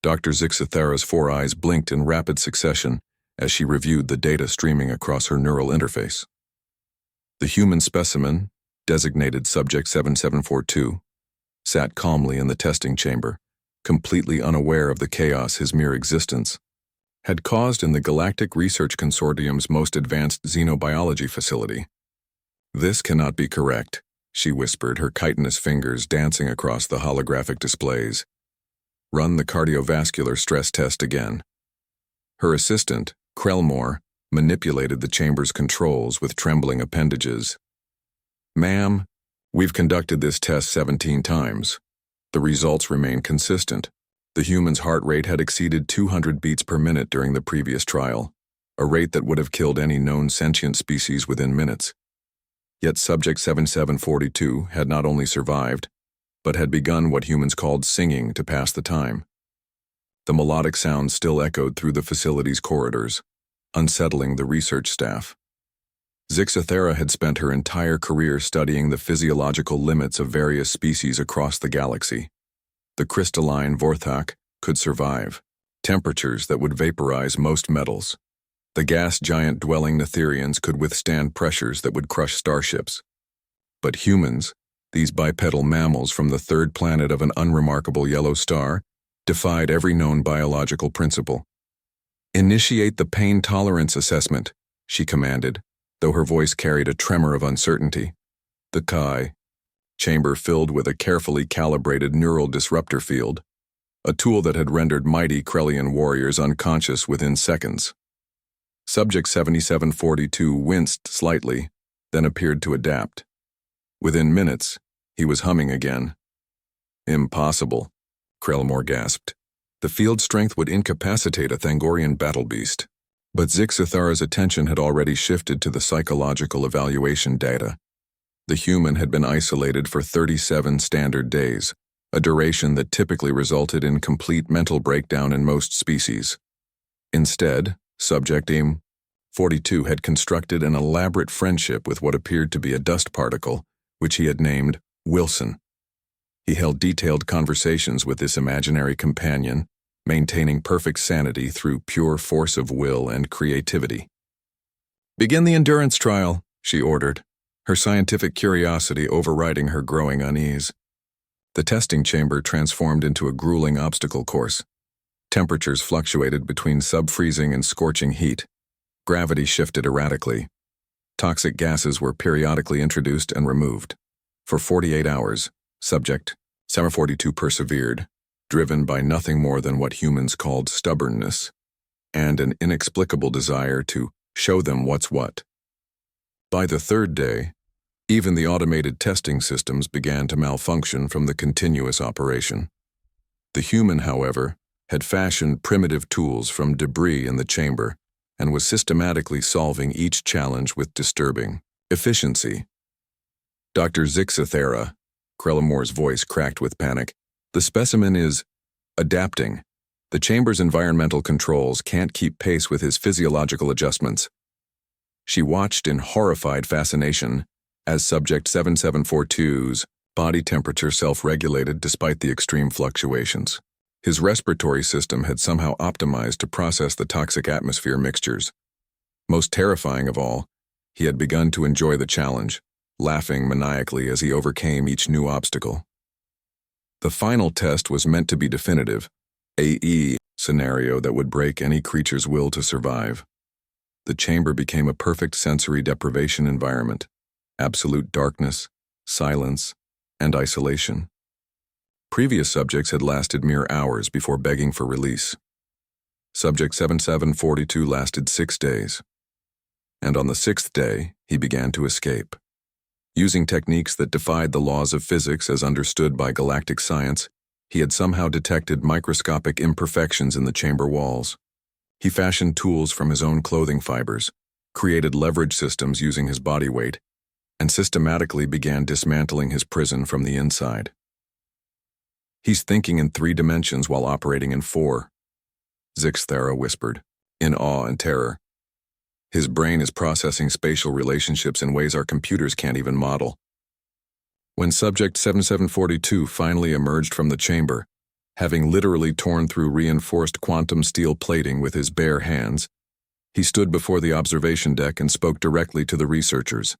Dr. Zixathera's four eyes blinked in rapid succession as she reviewed the data streaming across her neural interface. The human specimen, designated Subject 7742, sat calmly in the testing chamber, completely unaware of the chaos his mere existence had caused in the Galactic Research Consortium's most advanced xenobiology facility. "This cannot be correct," she whispered, her chitinous fingers dancing across the holographic displays. "Run the cardiovascular stress test again." Her assistant, Krellmore, manipulated the chamber's controls with trembling appendages. "Ma'am, we've conducted this test 17 times. The results remain consistent. The human's heart rate had exceeded 200 beats per minute during the previous trial, a rate that would have killed any known sentient species within minutes. Yet Subject 7742 had not only survived, but had begun what humans called singing to pass the time. The melodic sound still echoed through the facility's corridors, unsettling the research staff. Zixathera had spent her entire career studying the physiological limits of various species across the galaxy. The crystalline Vorthak could survive temperatures that would vaporize most metals. The gas giant dwelling Netherians could withstand pressures that would crush starships. But humans, these bipedal mammals from the third planet of an unremarkable yellow star, defied every known biological principle. "Initiate the pain tolerance assessment," she commanded, though her voice carried a tremor of uncertainty. The Chi chamber filled with a carefully calibrated neural disruptor field, a tool that had rendered mighty Krellian warriors unconscious within seconds. Subject 7742 winced slightly, then appeared to adapt. Within minutes, he was humming again. "Impossible," Krellmore gasped. "The field strength would incapacitate a Thangorian battle beast." But Zixathera's attention had already shifted to the psychological evaluation data. The human had been isolated for 37 standard days, a duration that typically resulted in complete mental breakdown in most species. Instead, Subject 42 had constructed an elaborate friendship with what appeared to be a dust particle, which he had named Wilson. He held detailed conversations with this imaginary companion, maintaining perfect sanity through pure force of will and creativity. "Begin the endurance trial," she ordered, her scientific curiosity overriding her growing unease. The testing chamber transformed into a grueling obstacle course. Temperatures fluctuated between sub-freezing and scorching heat. Gravity shifted erratically. Toxic gases were periodically introduced and removed. For 48 hours, Subject 742 persevered, driven by nothing more than what humans called stubbornness, and an inexplicable desire to show them what's what. By the third day, even the automated testing systems began to malfunction from the continuous operation. The human, however, had fashioned primitive tools from debris in the chamber and was systematically solving each challenge with disturbing efficiency. "Dr. Zixathera," Krellmore's voice cracked with panic, "the specimen is adapting. The chamber's environmental controls can't keep pace with his physiological adjustments." She watched in horrified fascination as Subject 7742's body temperature self-regulated despite the extreme fluctuations. His respiratory system had somehow optimized to process the toxic atmosphere mixtures. Most terrifying of all, he had begun to enjoy the challenge, laughing maniacally as he overcame each new obstacle. The final test was meant to be definitive, AE scenario that would break any creature's will to survive. The chamber became a perfect sensory deprivation environment, absolute darkness, silence, and isolation. Previous subjects had lasted mere hours before begging for release. Subject 7742 lasted 6 days. And on the 6th day, he began to escape. Using techniques that defied the laws of physics as understood by galactic science, he had somehow detected microscopic imperfections in the chamber walls. He fashioned tools from his own clothing fibers, created leverage systems using his body weight, and systematically began dismantling his prison from the inside. "He's thinking in 3 dimensions while operating in 4, Zixathera whispered, in awe and terror. "His brain is processing spatial relationships in ways our computers can't even model." When Subject 7742 finally emerged from the chamber, Having literally torn through reinforced quantum steel plating with his bare hands, he stood before the observation deck and spoke directly to the researchers.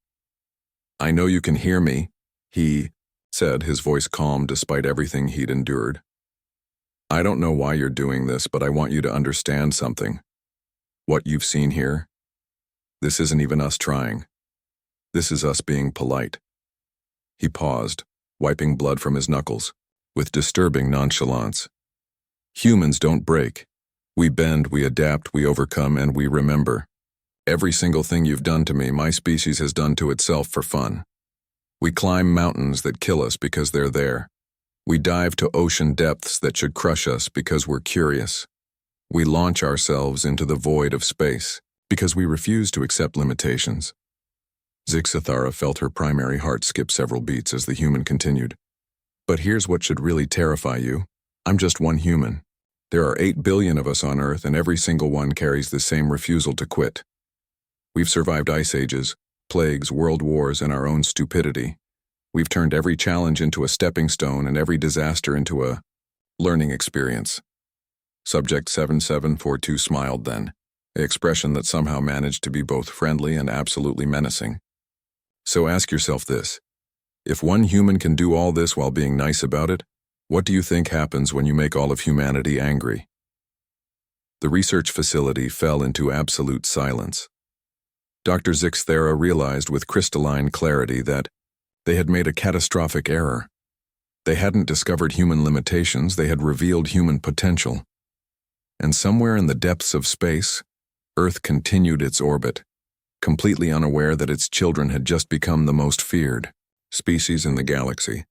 "I know you can hear me," he said, his voice calm despite everything he'd endured. "I don't know why you're doing this, but I want you to understand something. What you've seen here, this isn't even us trying. This is us being polite." He paused, wiping blood from his knuckles, with disturbing nonchalance. "Humans don't break. We bend, we adapt, we overcome, and we remember. Every single thing you've done to me, my species has done to itself for fun. We climb mountains that kill us because they're there. We dive to ocean depths that should crush us because we're curious. We launch ourselves into the void of space because we refuse to accept limitations." Zixathara felt her primary heart skip several beats as the human continued. "But here's what should really terrify you. I'm just one human. There are 8 billion of us on Earth, and every single one carries the same refusal to quit. We've survived ice ages, plagues, world wars, and our own stupidity. We've turned every challenge into a stepping stone and every disaster into a learning experience." Subject 7742 smiled then, an expression that somehow managed to be both friendly and absolutely menacing. "So ask yourself this. If one human can do all this while being nice about it, what do you think happens when you make all of humanity angry?" The research facility fell into absolute silence. Dr. Zixathara realized with crystalline clarity that they had made a catastrophic error. They hadn't discovered human limitations, they had revealed human potential. And somewhere in the depths of space, Earth continued its orbit, completely unaware that its children had just become the most feared species in the galaxy.